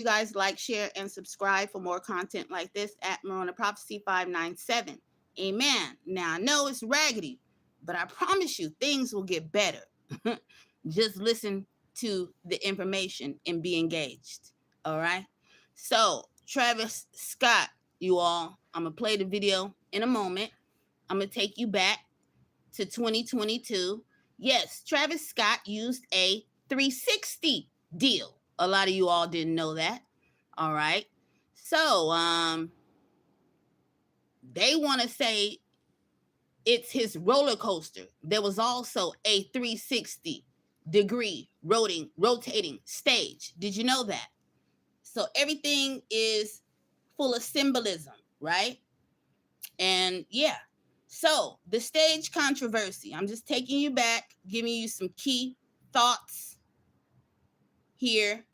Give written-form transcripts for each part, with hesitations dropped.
you guys like, share, and subscribe for more content like this at Marona Prophecy 597. Amen. Now I know it's raggedy, but I promise you things will get better. Just listen to the information and be engaged. All right. So, Travis Scott, you all, I'm going to play the video in a moment. I'm going to take you back to 2022. Yes, Travis Scott used a 360 deal. A lot of you all didn't know that. All right. So, they want to say it's his roller coaster. There was also a 360-degree rotating stage. Did you know that? So everything is full of symbolism, right? And yeah. So the stage controversy. I'm just taking you back, giving you some key thoughts here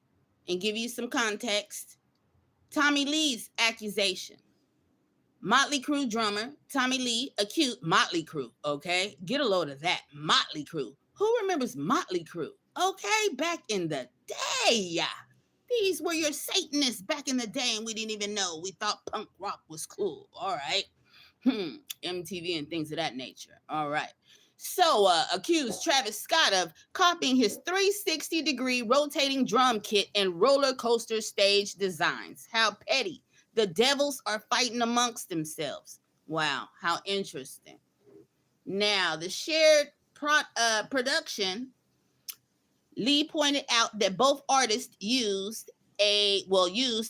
and give you some context. Tommy Lee's accusation. Motley Crue drummer Tommy Lee accused Motley Crue. Okay, get a load of that. Motley Crue. Who remembers Motley Crue? Okay, back in the day. These were your Satanists back in the day, and we didn't even know. We thought punk rock was cool. All right. MTV and things of that nature. All right. So, accused Travis Scott of copying his 360-degree rotating drum kit and roller coaster stage designs. How petty. The devils are fighting amongst themselves. Wow, how interesting. Now, the shared production, Lee pointed out that both artists used SGPS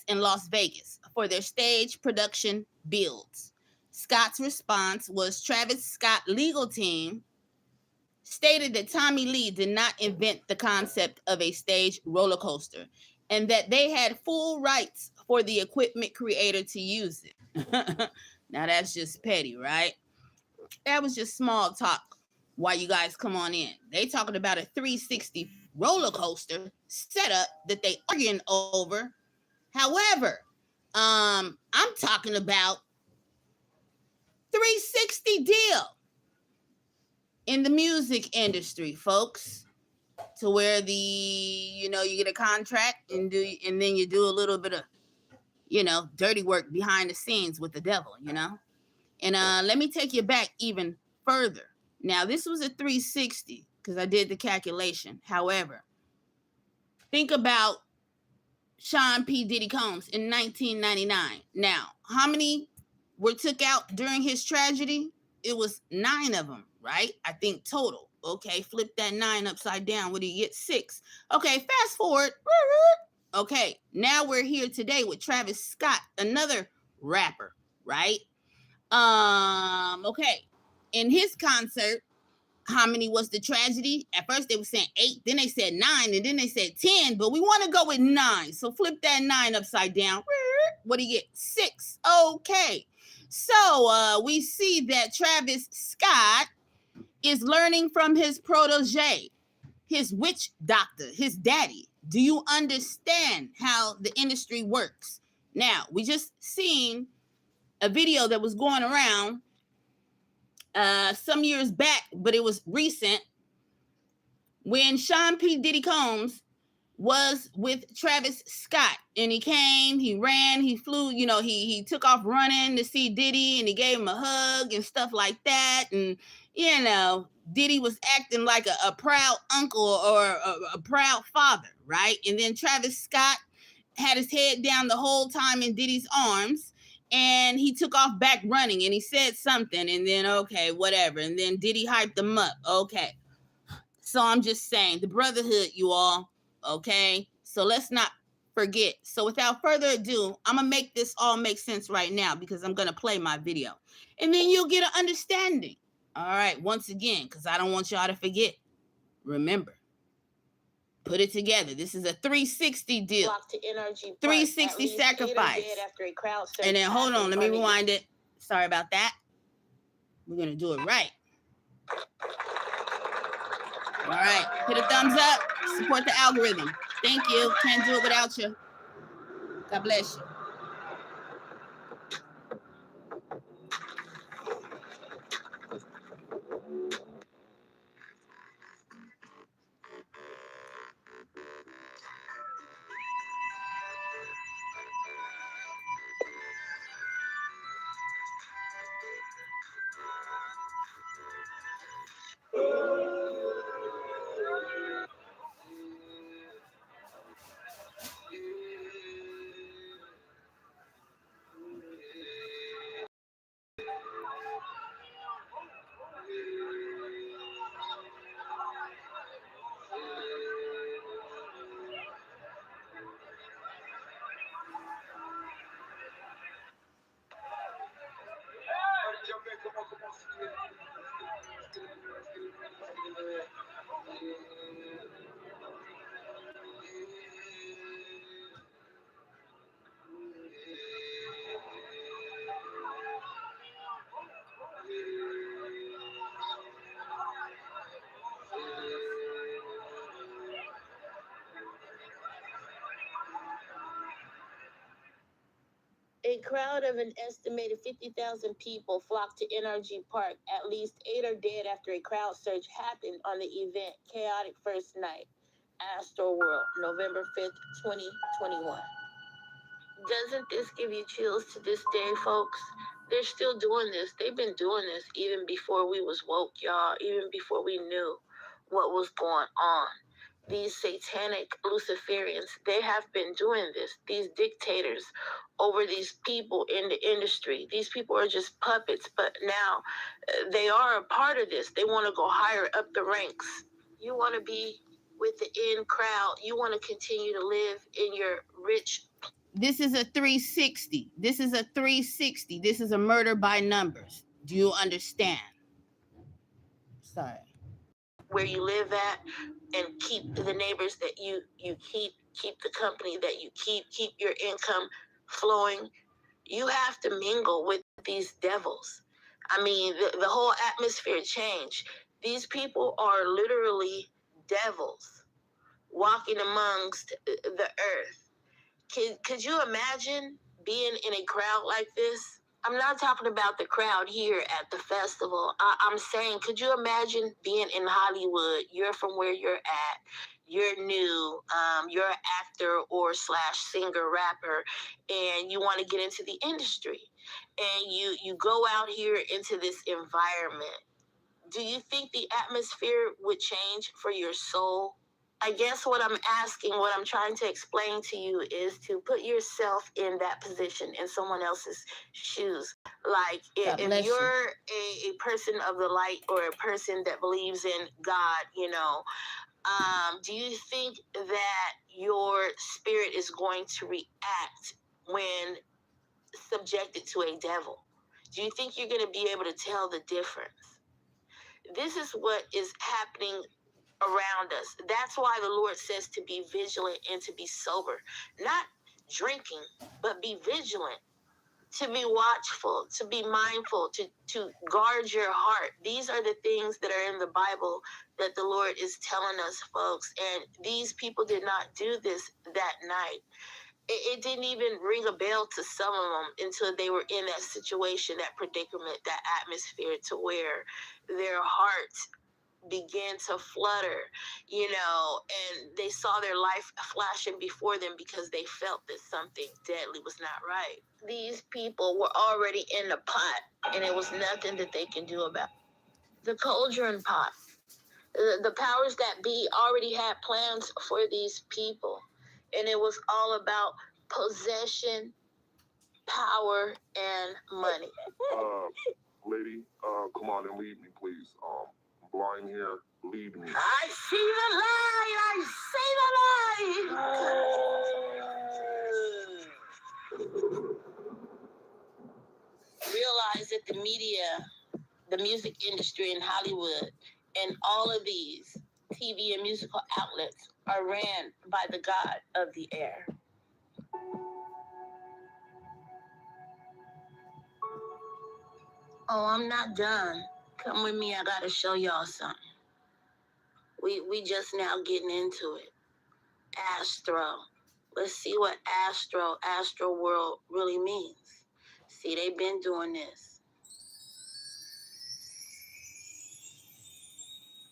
in Las Vegas for their stage production builds. Scott's response was Travis Scott legal team stated that Tommy Lee did not invent the concept of a stage roller coaster and that they had full rights for the equipment creator to use it. Now that's just petty, right? That was just small talk. Why you guys come on in? They talking about a 360 roller coaster setup that they arguing over. However, I'm talking about 360 deal in the music industry, folks. To where you get a contract and then you do a little bit of, dirty work behind the scenes with the devil, And let me take you back even further. Now, this was a 360 because I did the calculation. However, think about Sean P. Diddy Combs in 1999. Now, how many were took out during his tragedy? It was 9 of them, right? I think total. Okay, flip that 9 upside down. What do you get? 6. Okay, fast forward. Okay, now we're here today with Travis Scott, another rapper, right? Okay. In his concert, how many was the tragedy? At first they were saying 8, then they said 9, and then they said 10, but we want to go with 9. So flip that 9 upside down. What do you get? 6. Okay. So we see that Travis Scott is learning from his protege, his witch doctor, his daddy. Do you understand how the industry works? Now, we just seen a video that was going around some years back, but it was recent, when Sean P. Diddy Combs was with Travis Scott, and he came, he ran, he flew, he took off running to see Diddy, and he gave him a hug and stuff like that, and Diddy was acting like a proud uncle or a proud father, right? And then Travis Scott had his head down the whole time in Diddy's arms, and he took off back running, and he said something, and then, okay, whatever. And then Diddy hyped him up. Okay. So I'm just saying, the brotherhood, you all, okay? So let's not forget. So without further ado, I'm going to make this all make sense right now because I'm going to play my video. And then you'll get an understanding. All right, once again, because I don't want y'all to forget. Remember, put it together. This is a 360 deal. 360 sacrifice. And then hold on, let me rewind it. Sorry about that. We're going to do it right. All right, hit a thumbs up. Support the algorithm. Thank you. Can't do it without you. God bless you. A crowd of an estimated 50,000 people flocked to NRG Park. At least 8 are dead after a crowd surge happened on the event Chaotic First Night, Astroworld, November 5th, 2021. Doesn't this give you chills to this day, folks? They're still doing this. They've been doing this even before we was woke, y'all, even before we knew what was going on. These satanic Luciferians, they have been doing this. These dictators over these people in the industry. These people are just puppets, but now they are a part of this. They want to go higher up the ranks. You want to be with the in crowd. You want to continue to live in your rich. This is a 360. This is a 360. This is a murder by numbers. Do you understand? Sorry. Where you live at, and keep the neighbors that you keep the company that you keep your income flowing. You have to mingle with these devils. I mean, the whole atmosphere changed. These people are literally devils walking amongst the earth. Could you imagine being in a crowd like this? I'm not talking about the crowd here at the festival. I'm saying, could you imagine being in Hollywood? You're from where you're at. You're new. You're an actor or / singer, rapper, and you want to get into the industry. And you go out here into this environment. Do you think the atmosphere would change for your soul? I guess what I'm asking, what I'm trying to explain to you is to put yourself in that position, in someone else's shoes. Like, if you're a person of the light or a person that believes in God, do you think that your spirit is going to react when subjected to a devil? Do you think you're going to be able to tell the difference? This is what is happening around us. That's why the Lord says to be vigilant and to be sober. Not drinking, but be vigilant, to be watchful, to be mindful, to guard your heart. These are the things that are in the Bible that the Lord is telling us, folks. And these people did not do this that night. It didn't even ring a bell to some of them until they were in that situation, that predicament, that atmosphere, to where their hearts began to flutter, and they saw their life flashing before them because they felt that something deadly was not right. These people were already in the pot, and it was nothing that they can do about it. The cauldron pot. The powers that be already had plans for these people, and it was all about possession, power, and money. Lady, come on and lead me, please. Blind here, lead me. I see the light! I see the light! Realize that the media, the music industry in Hollywood, and all of these TV and musical outlets are ran by the god of the air. Oh, I'm not done. Come with me, I gotta show y'all something. We just now getting into it. Astro. Let's see what Astroworld really means. See, they've been doing this.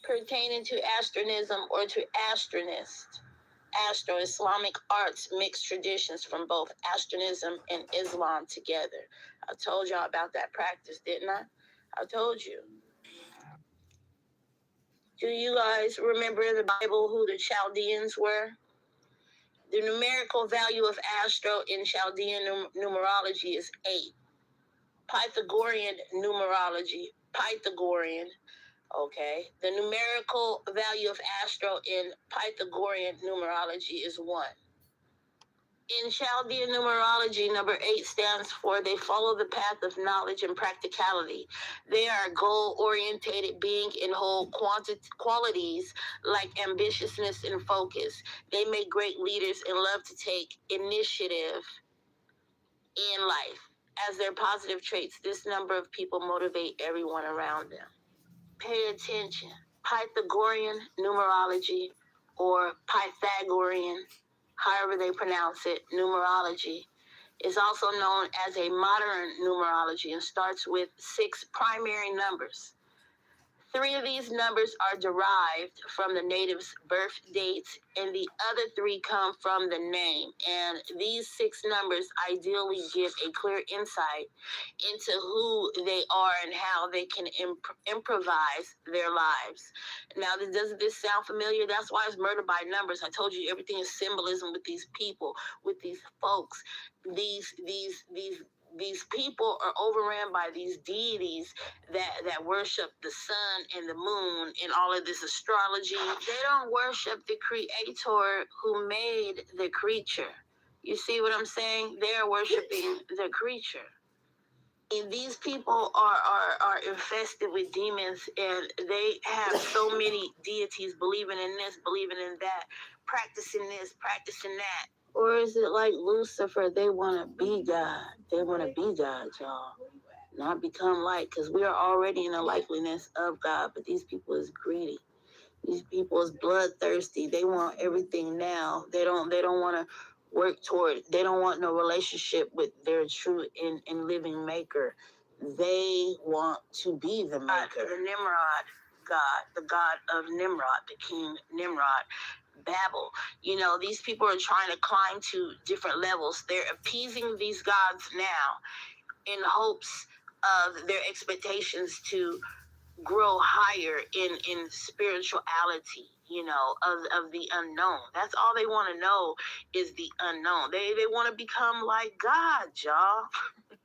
Pertaining to astronism or to astronist. Astro, Islamic arts, mixed traditions from both astronism and Islam together. I told y'all about that practice, didn't I? I told you. Do you guys remember in the Bible who the Chaldeans were? The numerical value of Astro in Chaldean numerology is 8. Pythagorean numerology, Pythagorean, okay. The numerical value of Astro in Pythagorean numerology is 1. In Chaldean numerology, number 8 stands for they follow the path of knowledge and practicality. They are a goal-orientated being in whole qualities like ambitiousness and focus. They make great leaders and love to take initiative in life. As their positive traits, this number of people motivate everyone around them. Pay attention. Pythagorean numerology, or Pythagorean, however they pronounce it, numerology, It's also known as a modern numerology and starts with 6 primary numbers. 3 of these numbers are derived from the natives' birth dates, and the other 3 come from the name. And these 6 numbers ideally give a clear insight into who they are and how they can improvise their lives. Now, doesn't this sound familiar? That's why it's murder by numbers. I told you everything is symbolism with these people, with these folks. These people are overran by these deities that worship the sun and the moon and all of this astrology. They don't worship the creator who made the creature. You see what I'm saying? They're worshiping the creature. And these people are infested with demons, and they have so many deities believing in this, believing in that, practicing this, practicing that. Or is it like Lucifer? They want to be God. They want to be God, y'all. Not become like, because we are already in the likeliness of God, but these people is greedy. These people is bloodthirsty. They want everything now. They don't want to work toward it. They don't want no relationship with their true and living maker. They want to be the maker. The Nimrod God, the God of Nimrod, the King Nimrod. Babel. You know, these people are trying to climb to different levels. They're appeasing these gods now in hopes of their expectations to grow higher in spirituality, you know, of the unknown. That's all they want to know is the unknown. They want to become like God, y'all.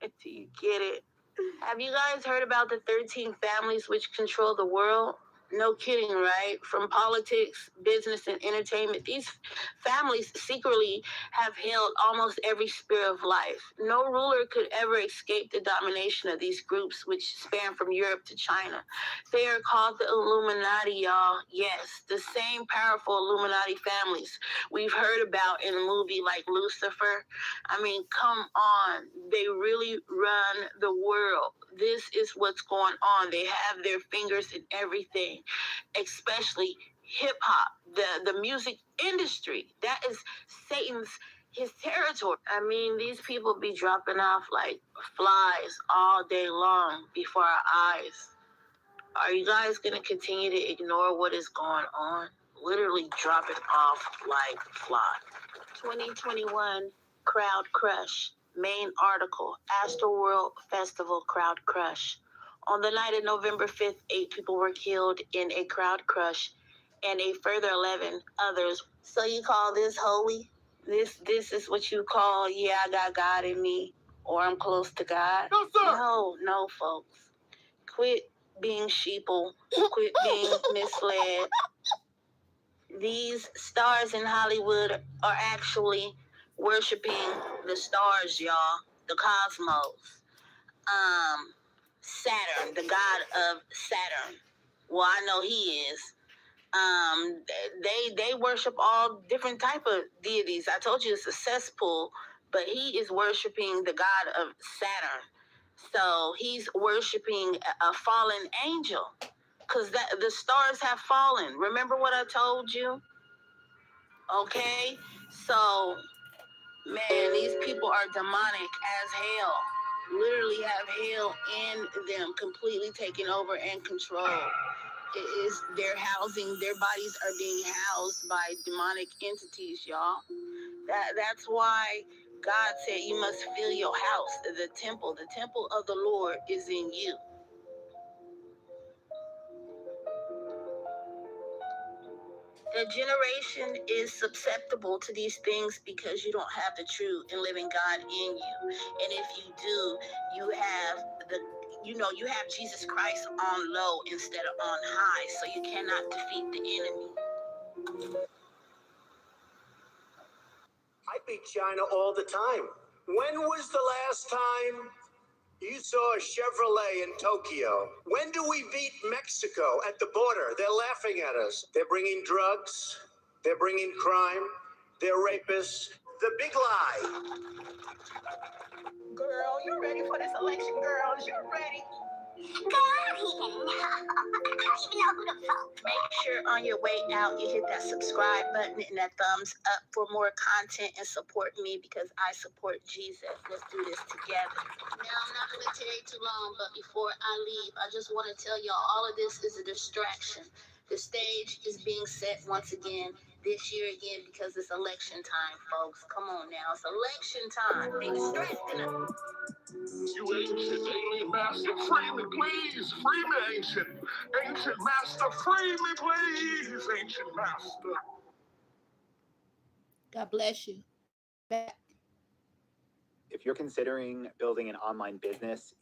Do you get it? Have you guys heard about the 13 families which control the world? No kidding, right? From politics, business, and entertainment, these families secretly have held almost every sphere of life. No ruler could ever escape the domination of these groups, which span from Europe to China. They are called the Illuminati, y'all. Yes, the same powerful Illuminati families we've heard about in a movie like Lucifer. I mean, come on. They really run the world. This is what's going on. They have their fingers in everything, especially hip-hop, the music industry. That is his territory. I mean, these people be dropping off like flies all day long before our eyes. Are you guys going to continue to ignore what is going on? Literally dropping off like flies. 2021 Crowd Crush. Main article, Astroworld Festival Crowd Crush. On the night of November 5th, 8 people were killed in a crowd crush and a further 11 others. So you call this holy? This is what you call, yeah, I got God in me, or I'm close to God? No, sir. No, folks. Quit being sheeple. Quit being misled. These stars in Hollywood are actually worshiping the stars, y'all, the cosmos. Saturn, the god of Saturn. Well, I know he is. They worship all different type of deities. I told you it's a cesspool, but he is worshiping the god of Saturn. So he's worshiping a fallen angel, because the stars have fallen. Remember what I told you? Okay, so man, these people are demonic as hell. Literally have hell in them, completely taking over and control. It is their housing. Their bodies are being housed by demonic entities, y'all. That's why God said you must fill your house. The temple of the Lord is in you. The generation is susceptible to these things because you don't have the true and living God in you. And if you do, you have you have Jesus Christ on low instead of on high, so you cannot defeat the enemy. I beat China all the time. When was the last time you saw a Chevrolet in Tokyo? When do we beat Mexico at the border? They're laughing at us. They're bringing drugs. They're bringing crime. They're rapists. The big lie. Girl, you ready for this election, girls? You ready? I don't even know who to vote. Make sure on your way out you hit that subscribe button and that thumbs up for more content and support me because I support Jesus. Let's do this together. Now, I'm not going to tarry too long, but before I leave, I just want to tell y'all all of this is a distraction. The stage is being set once again, this year again, because it's election time, folks. Come on now, it's election time. They distracting us. You ancient alien master, free me, please. Free me, ancient. Ancient master, free me, please. Ancient master. God bless you. Back. If you're considering building an online business